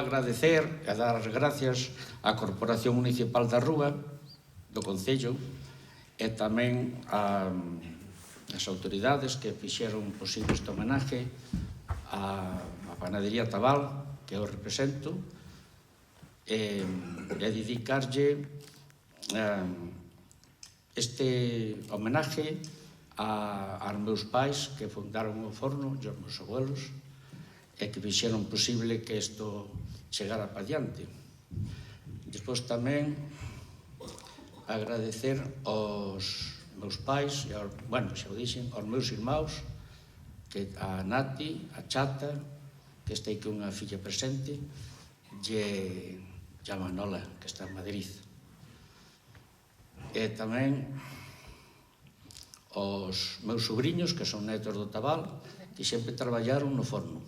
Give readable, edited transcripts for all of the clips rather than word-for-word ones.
Agradecer e dar as gracias á Corporación Municipal da Rúa, do Concello, e tamén as autoridades que fixeron posible este homenaje á Panadería Tabal, que eu represento, e dedicarlle este homenaje aos meus pais que fundaron o forno, e aos meus abuelos, e que fixeron posible que isto chegara pa diante. Despois tamén agradecer aos meus pais, bueno, xa o dixen, aos meus irmãos, a Nati, a Chata, que está aquí unha filla presente, e a Manola, que está en Madrid. E tamén aos meus sobrinhos, que son netos do Tabal, que sempre traballaron no forno,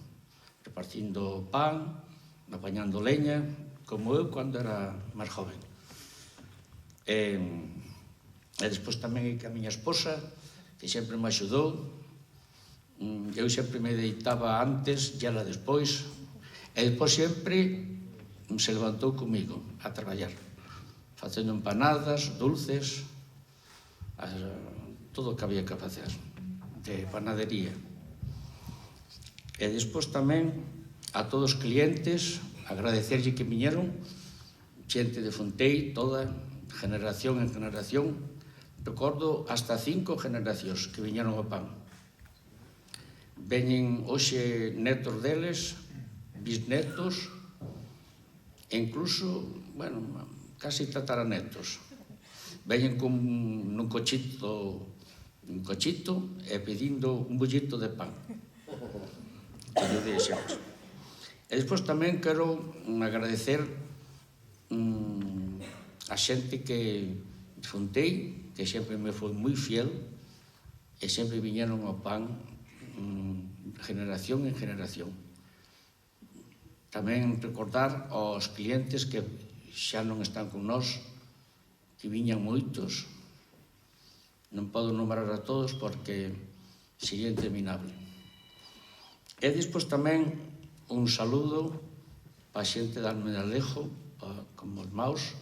repartindo pan, apañando leña, como eu cando era máis joven. E despois tamén a miña esposa, que sempre me axudou. Eu sempre me deitaba antes e ela despois. E despois sempre se levantou comigo a traballar, facendo empanadas, dulces, todo o que había que facer de panadería. E despois tamén a todos os clientes, agradecerlle que viñeron, xente de Fontei, toda, generación en generación, recordo hasta 5 generacións que viñeron ao pan. Veñen hoxe netos deles, bisnetos, e incluso, bueno, casi tataranetos. Veñen nun cochito e pedindo un bullito de pan. Que yo deixemos. E despois tamén quero agradecer a xente que Fontei, que sempre me foi moi fiel e sempre viñeron ao pan generación en generación. Tamén recordar aos clientes que xa non están con nós, que viñan moitos. Non podo nombrar a todos porque sería interminable. E despois tamén un saludo para a xente de Almenalejo, como os maus,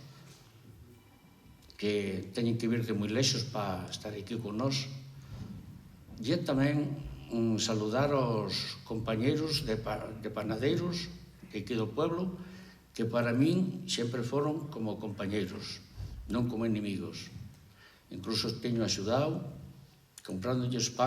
que teñen que vir de moi lexos para estar aquí con nós. E tamén saludar aos compañeiros de panadeiros de aquí do pueblo, que para min sempre foron como compañeiros, non como enemigos. Incluso os teño axudado, comprándolle pan